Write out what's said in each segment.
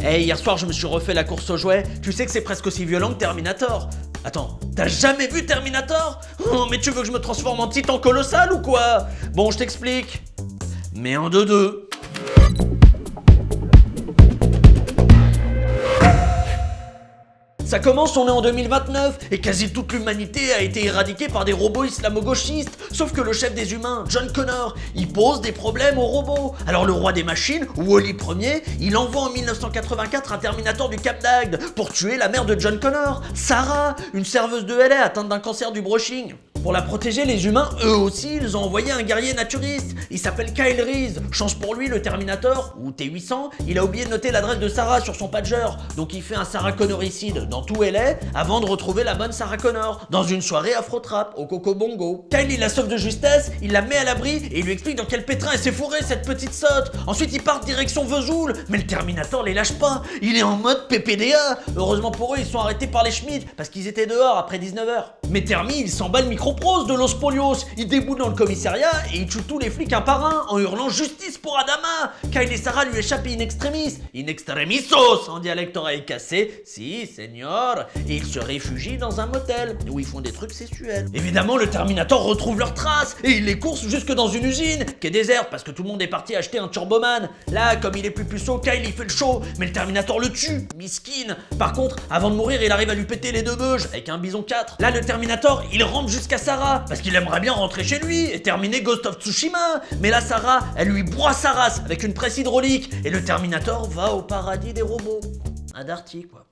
Hey, hier soir, je me suis refait la course aux jouets. Tu sais que c'est presque aussi violent que Terminator. Attends, t'as jamais vu Terminator? Oh, mais tu veux que je me transforme en titan colossal ou quoi? Bon, je t'explique. Mais en deux. Ça commence, on est en 2029, et quasi toute l'humanité a été éradiquée par des robots islamo-gauchistes. Sauf que le chef des humains, John Connor, il pose des problèmes aux robots. Alors le roi des machines, Wall-E Ier, il envoie en 1984 un Terminator du Cap d'Agde pour tuer la mère de John Connor, Sarah, une serveuse de lait atteinte d'un cancer du brushing. Pour la protéger, les humains, eux aussi, ils ont envoyé un guerrier naturiste. Il s'appelle Kyle Reese. Chance pour lui, le Terminator, ou T-800, il a oublié de noter l'adresse de Sarah sur son pager. Donc il fait un Sarah Connoricide dans tout LA avant de retrouver la bonne Sarah Connor dans une soirée afro-trap au Coco Bongo. Kyle, il la sauve de justesse, il la met à l'abri et il lui explique dans quel pétrin elle s'est fourrée cette petite sotte. Ensuite, ils partent direction Vesoul. Mais le Terminator les lâche pas. Il est en mode PPDA. Heureusement pour eux, ils sont arrêtés par les Schmidt parce qu'ils étaient dehors après 19h. Mais Termi, il s'en bat le micro de Los Polios, il déboule dans le commissariat et il tue tous les flics un par un en hurlant justice pour Adama. Kyle et Sarah lui échappent in extremis, in extremisos en dialecte oreille cassée, si señor, et ils se réfugient dans un motel où ils font des trucs sexuels. Évidemment, le Terminator retrouve leurs traces et il les course jusque dans une usine qui est déserte parce que tout le monde est parti acheter un Turboman. Là, comme il est plus puceau, Kyle il fait le show, mais le Terminator le tue, miskin. Par contre, avant de mourir, il arrive à lui péter les deux beuges avec un bison 4. Là, le Terminator, il rentre jusqu'à Sarah parce qu'il aimerait bien rentrer chez lui et terminer Ghost of Tsushima. Mais là, Sarah, elle lui broie sa race avec une presse hydraulique et le Terminator va au paradis des robots. Un Darty, quoi.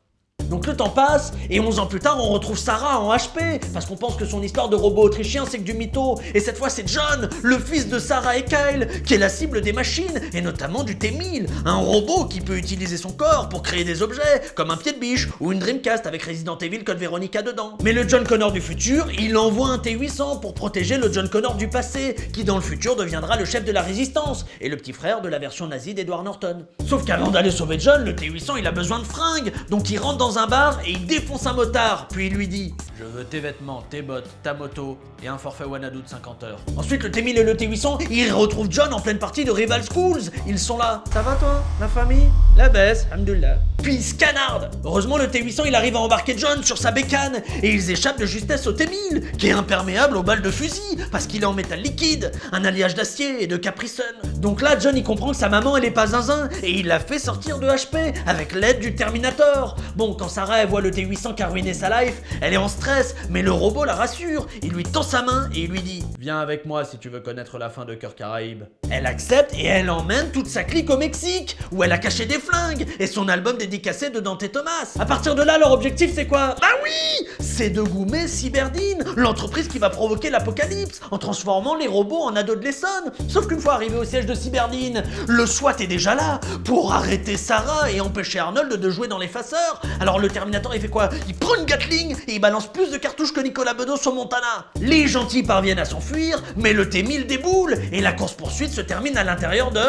Donc le temps passe, et 11 ans plus tard, on retrouve Sarah en HP, parce qu'on pense que son histoire de robot autrichien, c'est que du mytho. Et cette fois, c'est John, le fils de Sarah et Kyle, qui est la cible des machines, et notamment du T-1000, un robot qui peut utiliser son corps pour créer des objets, comme un pied de biche, ou une Dreamcast avec Resident Evil Code Veronica dedans. Mais le John Connor du futur, il envoie un T-800 pour protéger le John Connor du passé, qui dans le futur deviendra le chef de la résistance, et le petit frère de la version nazie d'Edward Norton. Sauf qu'avant d'aller sauver John, le T-800, il a besoin de fringues, donc il rentre dans un bar et il défonce un motard, puis il lui dit « Je veux tes vêtements, tes bottes, ta moto et un forfait Wanadoo de 50 heures. » Ensuite, le T-1000 et le T-800, ils retrouvent John en pleine partie de Rival Schools. Ils sont là. « Ça va toi, la famille ?»« La baisse, hamdoullah. » Puis ils se canardent. Heureusement, le T-800, il arrive à embarquer John sur sa bécane et ils échappent de justesse au T-1000, qui est imperméable aux balles de fusil, parce qu'il est en métal liquide, un alliage d'acier et de Capri Sun. Donc là, John, il comprend que sa maman, elle est pas zinzin, et il la fait sortir de HP, avec l'aide du Terminator. Bon, quand Sarah, elle voit le T-800 qui a ruiné sa life, elle est en stress, mais le robot la rassure. Il lui tend sa main et il lui dit « Viens avec moi si tu veux connaître la fin de Cœur Caraïbe. » Elle accepte et elle emmène toute sa clique au Mexique, où elle a caché des flingues et son album dédicacé de Dante Thomas. À partir de là, leur objectif c'est quoi? Bah oui, c'est de goumer Cyberdine, l'entreprise qui va provoquer l'apocalypse en transformant les robots en adolescents. Sauf qu'une fois arrivé au siège de Cyberdine, le SWAT est déjà là pour arrêter Sarah et empêcher Arnold de jouer dans l'effaceur. Alors le Terminator il fait quoi? Il prend une Gatling et il balance plus de cartouches que Nicolas Bedos sur Montana. Les gentils parviennent à s'enfuir, mais le T-1000 déboule et la course-poursuite se termine à l'intérieur de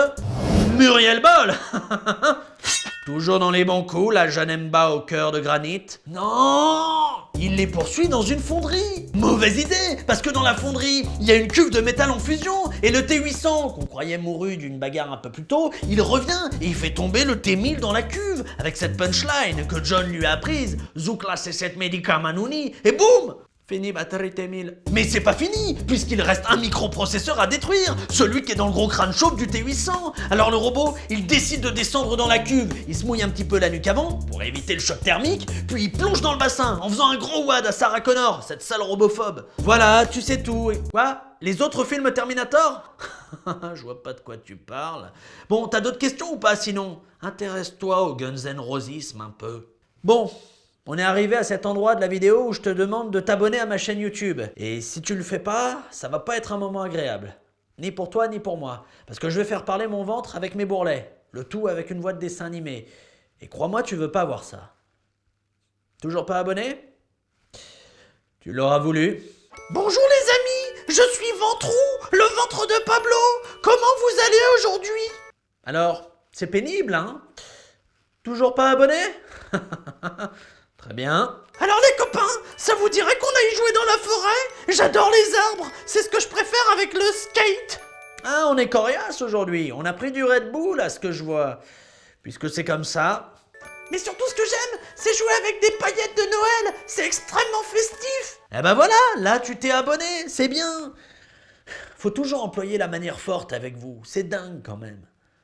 Muriel Boll. Toujours dans les bons coups, la Janemba au cœur de granit. Non! Il les poursuit dans une fonderie. Mauvaise idée, parce que dans la fonderie, il y a une cuve de métal en fusion, et le T-800, qu'on croyait mouru d'une bagarre un peu plus tôt, il revient et il fait tomber le T-1000 dans la cuve, avec cette punchline que John lui a apprise. Zoukla C7 Medicamanuni, et boum! Fini batterie T-1000. Mais c'est pas fini, puisqu'il reste un microprocesseur à détruire, celui qui est dans le gros crâne chauve du T-800. Alors le robot, il décide de descendre dans la cuve, il se mouille un petit peu la nuque avant, pour éviter le choc thermique, puis il plonge dans le bassin, en faisant un gros wad à Sarah Connor, cette sale robophobe. Voilà, tu sais tout. Quoi? Les autres films Terminator? Je vois pas de quoi tu parles. Bon, t'as d'autres questions ou pas sinon? Intéresse-toi au Guns N' Rosisme un peu. Bon. On est arrivé à cet endroit de la vidéo où je te demande de t'abonner à ma chaîne YouTube. Et si tu le fais pas, ça va pas être un moment agréable. Ni pour toi, ni pour moi. Parce que je vais faire parler mon ventre avec mes bourrelets. Le tout avec une voix de dessin animé. Et crois-moi, tu veux pas voir ça. Toujours pas abonné? Tu l'auras voulu. Bonjour les amis, je suis Ventrou, le ventre de Pablo. Comment vous allez aujourd'hui? Alors, c'est pénible, hein? Toujours pas abonné? Très bien. Alors les copains, ça vous dirait qu'on aille jouer dans la forêt? J'adore les arbres, c'est ce que je préfère avec le skate. Ah, on est coriace aujourd'hui, on a pris du Red Bull à ce que je vois. Puisque c'est comme ça, Mais surtout ce que j'aime, c'est jouer avec des paillettes de Noël. C'est extrêmement festif. Eh ben voilà, là tu t'es abonné, c'est bien. Faut toujours employer la manière forte avec vous, c'est dingue quand même.